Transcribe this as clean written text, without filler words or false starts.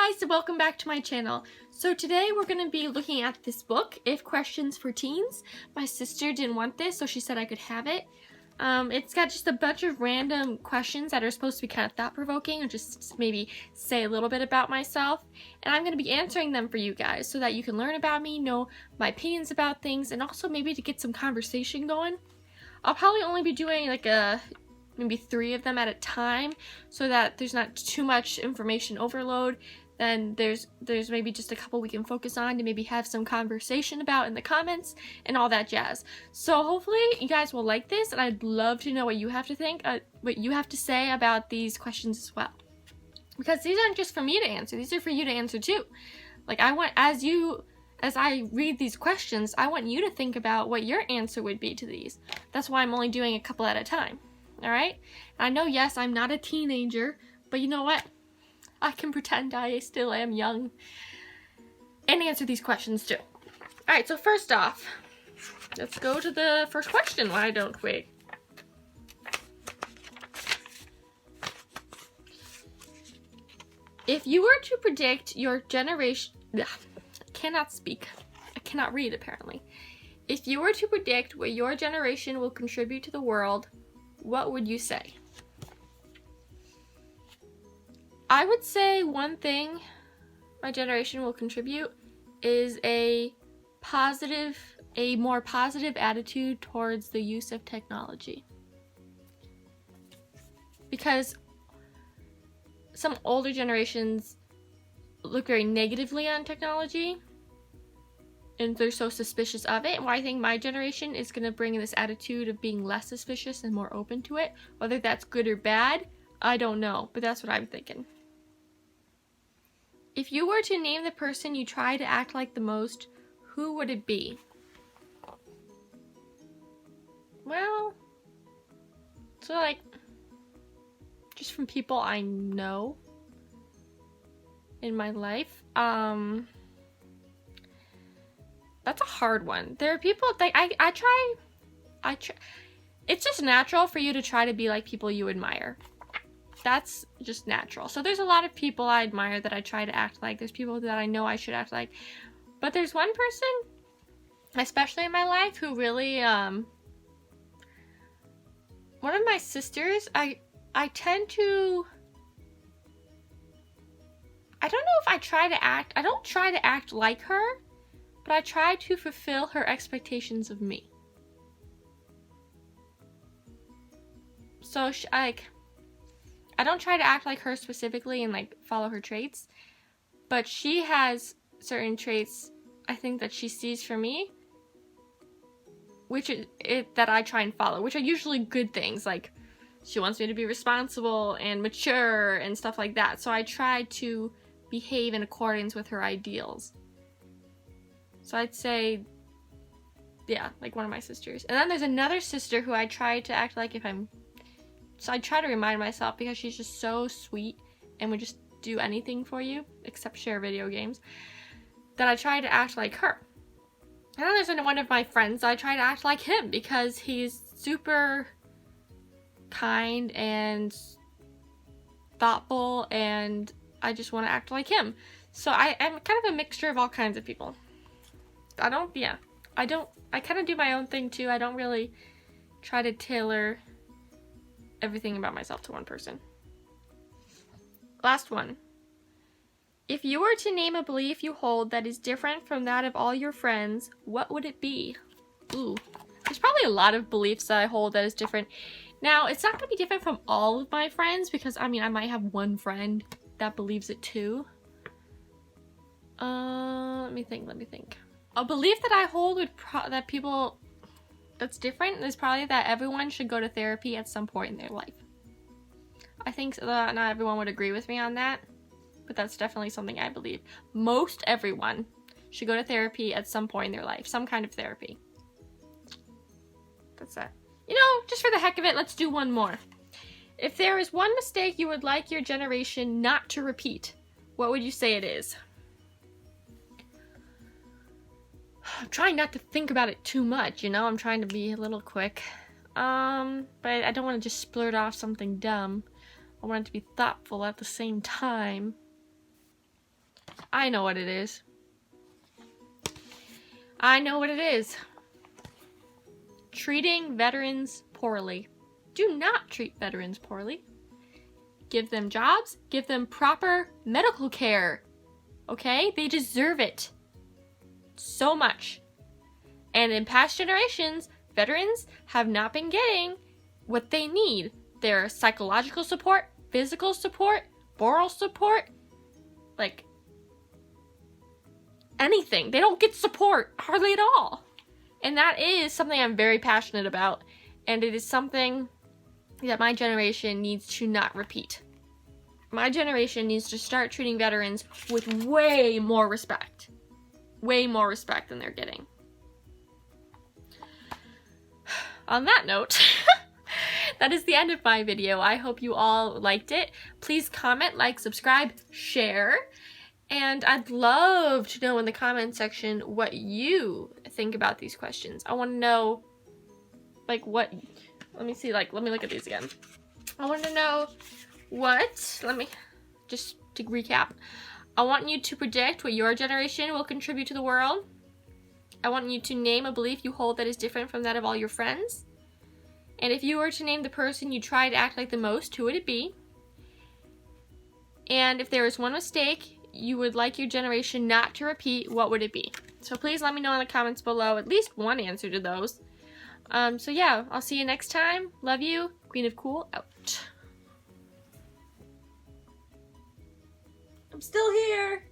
guys, welcome back to my channel. So today we're going to be looking at this book, If Questions for Teens. My sister didn't want this, so she said I could have it. It's got just a bunch of random questions that are supposed to be kind of thought-provoking, or just maybe say a little bit about myself. And I'm going to be answering them for you guys so that you can learn about me, know my opinions about things, and also maybe to get some conversation going. I'll probably only be doing like maybe 3 of them at a time so that there's not too much information overload. Then there's maybe just a couple we can focus on to maybe have some conversation about in the comments and all that jazz. So hopefully you guys will like this, and I'd love to know what you have to think, what you have to say about these questions as well. Because these aren't just for me to answer, these are for you to answer too. Like as I read these questions, I want you to think about what your answer would be to these. That's why I'm only doing a couple at a time. Alright? I know, yes, I'm not a teenager, but you know what? I can pretend I still am young and answer these questions too. Alright, so first off, let's go to the first question, why don't we? If you were to predict your generation... I cannot speak. I cannot read, apparently. If you were to predict what your generation will contribute to the world, what would you say? I would say one thing my generation will contribute is a more positive attitude towards the use of technology. Because some older generations look very negatively on technology, and they're so suspicious of it. Well, I think my generation is going to bring this attitude of being less suspicious and more open to it. Whether that's good or bad, I don't know, but that's what I'm thinking. If you were to name the person you try to act like the most, who would it be? Well, so like, just from people I know in my life, that's a hard one. There are people that I try. It's just natural for you to try to be like people you admire. That's just natural. So there's a lot of people I admire that I try to act like. There's people that I know I should act like. But there's one person, especially in my life, who really, one of my sisters, I tend to, I don't know if I don't try to act like her, but I try to fulfill her expectations of me. So I don't try to act like her specifically and like follow her traits, but she has certain traits I think that she sees for me, which that I try and follow, which are usually good things. Like she wants me to be responsible and mature and stuff like that. So I try to behave in accordance with her ideals. So I'd say, yeah, like one of my sisters. And then there's another sister who I try to act like so I try to remind myself, because she's just so sweet and would just do anything for you, except share video games, that I try to act like her. And then there's one of my friends, I try to act like him, because he's super kind and thoughtful, and I just want to act like him. So I'm kind of a mixture of all kinds of people. I kind of do my own thing too. I don't really try to tailor everything about myself to one person. Last one. If you were to name a belief you hold that is different from that of all your friends, what would it be? Ooh, there's probably a lot of beliefs that I hold that is different. Now, it's not going to be different from all of my friends, because I might have one friend that believes it too. Let me think. A belief that I hold that's different is probably that everyone should go to therapy at some point in their life. I think that not everyone would agree with me on that, but that's definitely something I believe. Most everyone should go to therapy at some point in their life, some kind of therapy. That's it. You know, just for the heck of it, let's do one more. If there is one mistake you would like your generation not to repeat, what would you say it is? I'm trying not to think about it too much, you know? I'm trying to be a little quick. But I don't want to just splurt off something dumb. I want it to be thoughtful at the same time. I know what it is. I know what it is. Treating veterans poorly. Do not treat veterans poorly. Give them jobs. Give them proper medical care. Okay? They deserve it. So much. And in past generations, veterans have not been getting what they need. Their psychological support, physical support, moral support, like anything. They don't get support hardly at all. And that is something I'm very passionate about. And it is something that my generation needs to not repeat. My generation needs to start treating veterans with way more respect. Way more respect than they're getting. On that note, that is the end of my video. I hope you all liked it. Please comment, like, subscribe, share. And I'd love to know in the comment section what you think about these questions. I want to know, like, what, let me look at these again. I want to know just to recap. I want you to predict what your generation will contribute to the world. I want you to name a belief you hold that is different from that of all your friends. And if you were to name the person you try to act like the most, who would it be? And if there is one mistake you would like your generation not to repeat, what would it be? So please let me know in the comments below at least one answer to those. So yeah, I'll see you next time. Love you. Queen of Cool out. I'm still here.